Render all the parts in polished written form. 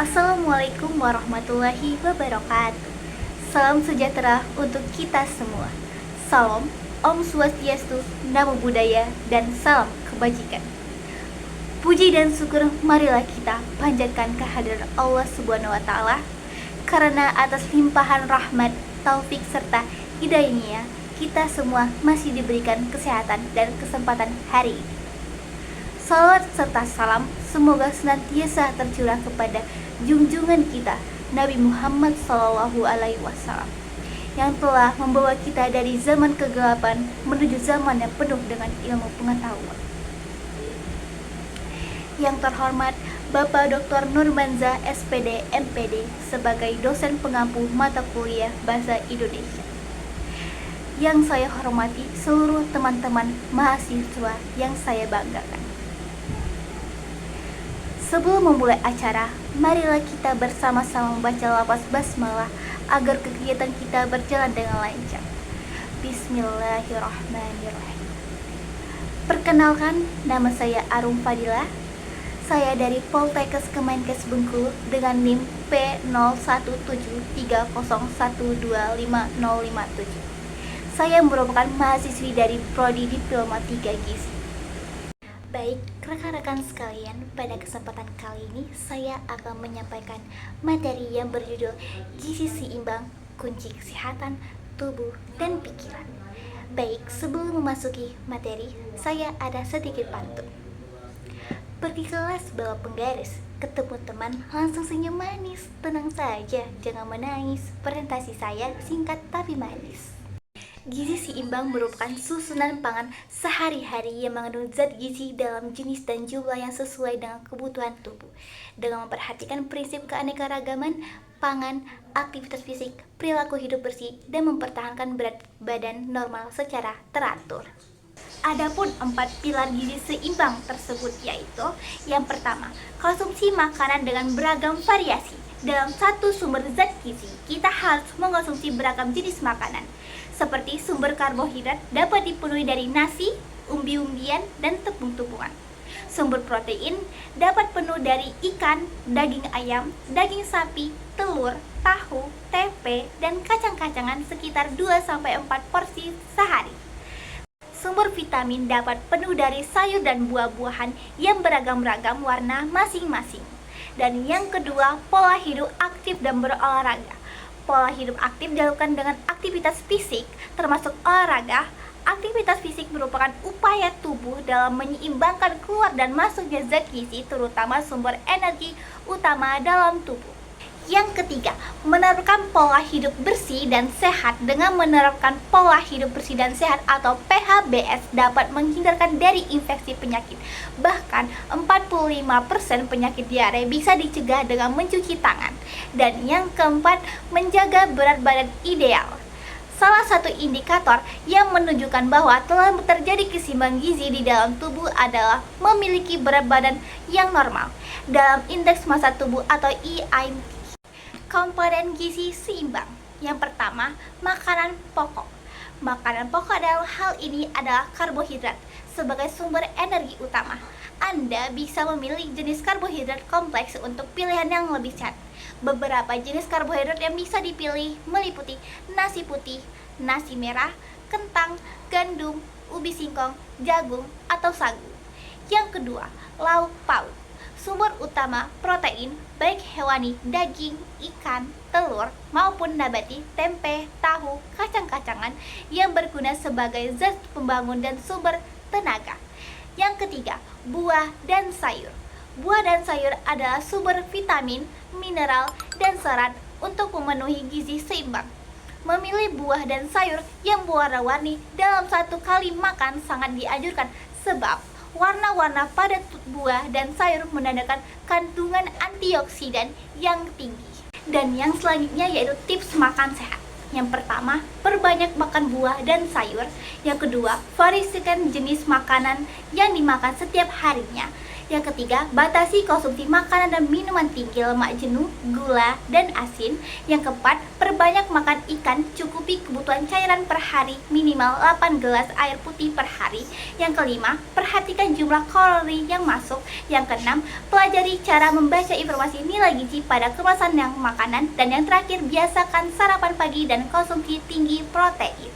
Assalamualaikum warahmatullahi wabarakatuh. Salam sejahtera untuk kita semua. Salam Om Swastiastu, Namo Buddhaya, dan salam kebajikan. Puji dan syukur marilah kita panjatkan kehadiran Allah Subhanahu wa taala, karena atas limpahan rahmat, taufik serta hidayahnya kita semua masih diberikan kesehatan dan kesempatan hari ini. Salawat serta salam semoga senantiasa tercurah kepada junjungan kita Nabi Muhammad SAW yang telah membawa kita dari zaman kegelapan menuju zaman yang penuh dengan ilmu pengetahuan. Yang terhormat Bapak Dr. Nurmanza SPD MPD sebagai dosen pengampu mata kuliah Bahasa Indonesia. Yang saya hormati seluruh teman-teman mahasiswa yang saya banggakan. Sebelum memulai acara, marilah kita bersama-sama membaca lafaz basmalah agar kegiatan kita berjalan dengan lancar. Bismillahirrahmanirrahim. Perkenalkan, nama saya Arum Fadilah. Saya dari Poltekkes Kemenkes Bengkulu dengan NIM P017301255057. Saya merupakan mahasiswi dari Prodi Diploma 3 Gizi. Baik, rekan-rekan sekalian, pada kesempatan kali ini saya akan menyampaikan materi yang berjudul Gizi Seimbang, Kunci Kesehatan Tubuh dan Pikiran. Baik, sebelum memasuki materi, saya ada sedikit pantun. Pergi kelas bawa penggaris, ketemu teman langsung senyum manis. Tenang saja, jangan menangis, presentasi saya singkat tapi manis. Gizi seimbang merupakan susunan pangan sehari-hari yang mengandung zat gizi dalam jenis dan jumlah yang sesuai dengan kebutuhan tubuh, dengan memperhatikan prinsip keanekaragaman pangan, aktivitas fisik, perilaku hidup bersih, dan mempertahankan berat badan normal secara teratur. Adapun 4 pilar gizi seimbang tersebut yaitu: yang pertama, konsumsi makanan dengan beragam variasi. Dalam satu sumber zat gizi, kita harus mengkonsumsi beragam jenis makanan, seperti sumber karbohidrat dapat dipenuhi dari nasi, umbi-umbian, dan tepung-tepungan. Sumber protein dapat penuh dari ikan, daging ayam, daging sapi, telur, tahu, tempe, dan kacang-kacangan sekitar 2-4 porsi sehari. Sumber vitamin dapat penuh dari sayur dan buah-buahan yang beragam-ragam warna masing-masing. Dan yang kedua, pola hidup aktif dan berolahraga. Pola hidup aktif dilakukan dengan aktivitas fisik, termasuk olahraga. Aktivitas fisik merupakan upaya tubuh dalam menyeimbangkan keluar dan masuknya zat gizi, terutama sumber energi utama dalam tubuh. Yang ketiga, menerapkan pola hidup bersih dan sehat. Dengan menerapkan pola hidup bersih dan sehat atau PHBS dapat menghindarkan dari infeksi penyakit. Bahkan 45% penyakit diare bisa dicegah dengan mencuci tangan. Dan yang keempat, menjaga berat badan ideal. Salah satu indikator yang menunjukkan bahwa telah terjadi keseimbangan gizi di dalam tubuh adalah memiliki berat badan yang normal dalam indeks massa tubuh atau IMT. Komponen gizi seimbang. Yang pertama, makanan pokok. Makanan pokok dalam hal ini adalah karbohidrat sebagai sumber energi utama. Anda bisa memilih jenis karbohidrat kompleks untuk pilihan yang lebih sehat. Beberapa jenis karbohidrat yang bisa dipilih meliputi nasi putih, nasi merah, kentang, gandum, ubi singkong, jagung, atau sagu. Yang kedua, lauk pauk. Sumber utama protein, baik hewani, daging, ikan, telur, maupun nabati, tempe, tahu, kacang-kacangan yang berguna sebagai zat pembangun dan sumber tenaga. Yang ketiga, buah dan sayur. Buah dan sayur adalah sumber vitamin, mineral, dan serat untuk memenuhi gizi seimbang. Memilih buah dan sayur yang berwarna-warni dalam satu kali makan sangat dianjurkan, sebab warna-warna pada buah dan sayur menandakan kandungan antioksidan yang tinggi. Dan yang selanjutnya yaitu tips makan sehat. Yang pertama, perbanyak makan buah dan sayur. Yang kedua, variasikan jenis makanan yang dimakan setiap harinya. Yang ketiga, batasi konsumsi makanan dan minuman tinggi lemak jenuh, gula, dan asin. Yang keempat, perbanyak makan ikan, cukupi kebutuhan cairan per hari minimal 8 gelas air putih per hari. Yang kelima, perhatikan jumlah kalori yang masuk. Yang keenam, pelajari cara membaca informasi nilai gizi pada kemasan yang makanan. Dan yang terakhir, biasakan sarapan pagi dan konsumsi tinggi protein.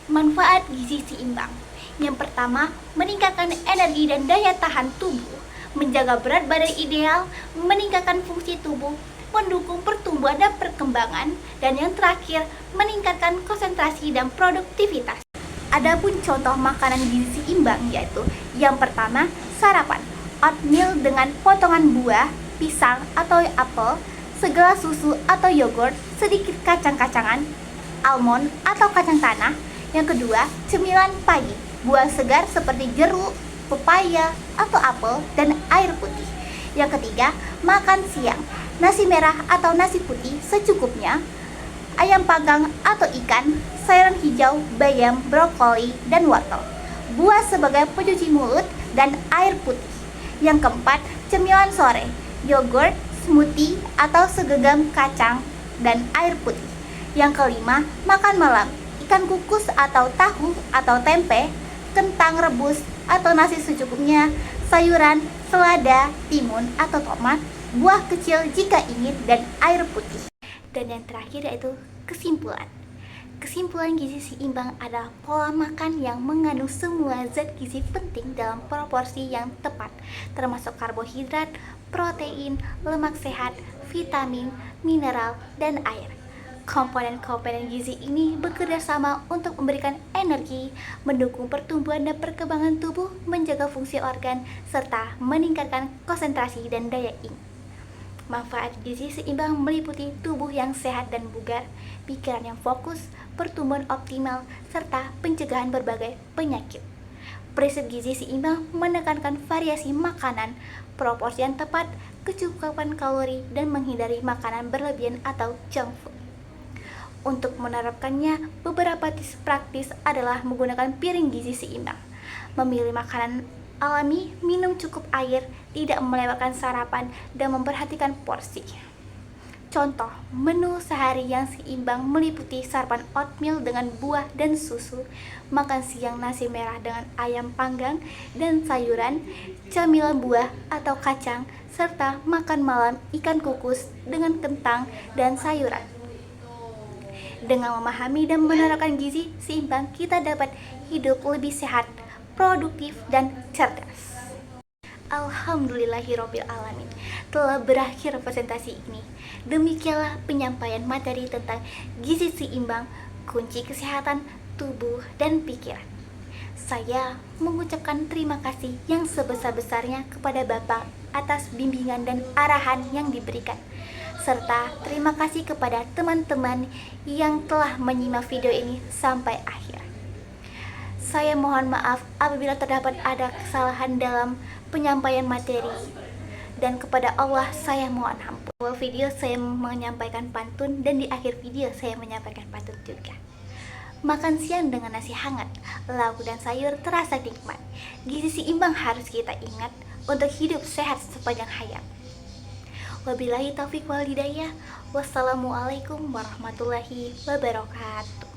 Manfaat gizi seimbang. Yang pertama, meningkatkan energi dan daya tahan tubuh, menjaga berat badan ideal, meningkatkan fungsi tubuh, mendukung pertumbuhan dan perkembangan, dan yang terakhir, meningkatkan konsentrasi dan produktivitas. Adapun contoh makanan gizi seimbang yaitu yang pertama, sarapan, oatmeal dengan potongan buah, pisang atau apel, segelas susu atau yogurt, sedikit kacang-kacangan, almond atau kacang tanah. Yang kedua, cemilan pagi, buah segar seperti jeruk, pepaya atau apel, dan air putih. Yang ketiga, makan siang, nasi merah atau nasi putih secukupnya, ayam panggang atau ikan, sayuran hijau, bayam, brokoli, dan wortel, buah sebagai pencuci mulut, dan air putih. Yang keempat, cemilan sore, yogurt, smoothie, atau segenggam kacang, dan air putih. Yang kelima, makan malam, ikan kukus atau tahu atau tempe, kentang rebus atau nasi secukupnya, sayuran, selada, timun atau tomat, buah kecil jika ingin, dan air putih. Dan yang terakhir yaitu kesimpulan. Kesimpulan gizi seimbang adalah pola makan yang mengandung semua zat gizi penting dalam proporsi yang tepat, termasuk karbohidrat, protein, lemak sehat, vitamin, mineral, dan air. Komponen-komponen gizi ini bekerja sama untuk memberikan energi, mendukung pertumbuhan dan perkembangan tubuh, menjaga fungsi organ, serta meningkatkan konsentrasi dan daya ingat. Manfaat gizi seimbang meliputi tubuh yang sehat dan bugar, pikiran yang fokus, pertumbuhan optimal, serta pencegahan berbagai penyakit. Prinsip gizi seimbang menekankan variasi makanan, proporsi yang tepat, kecukupan kalori, dan menghindari makanan berlebihan atau junk food. Untuk menerapkannya, beberapa tips praktis adalah menggunakan piring gizi seimbang, memilih makanan alami, minum cukup air, tidak melewatkan sarapan, dan memperhatikan porsi. Contoh, menu sehari yang seimbang meliputi sarapan oatmeal dengan buah dan susu, makan siang nasi merah dengan ayam panggang dan sayuran, camilan buah atau kacang, serta makan malam ikan kukus dengan kentang dan sayuran. Dengan memahami dan menerapkan gizi seimbang, kita dapat hidup lebih sehat, produktif, dan cerdas. Alhamdulillahirabbil alamin. Telah berakhir presentasi ini. Demikianlah penyampaian materi tentang gizi seimbang, kunci kesehatan tubuh dan pikiran. Saya mengucapkan terima kasih yang sebesar-besarnya kepada Bapak atas bimbingan dan arahan yang diberikan, serta terima kasih kepada teman-teman yang telah menyimak video ini sampai akhir. Saya mohon maaf apabila terdapat ada kesalahan dalam penyampaian materi, dan kepada Allah saya mohon ampun. Di awal video saya menyampaikan pantun, dan di akhir video saya menyampaikan pantun juga. Makan siang dengan nasi hangat, lauk dan sayur terasa nikmat. Gizi seimbang harus kita ingat untuk hidup sehat sepanjang hayat. Wabillahi taufiq wal hidayah. Wassalamualaikum warahmatullahi wabarakatuh.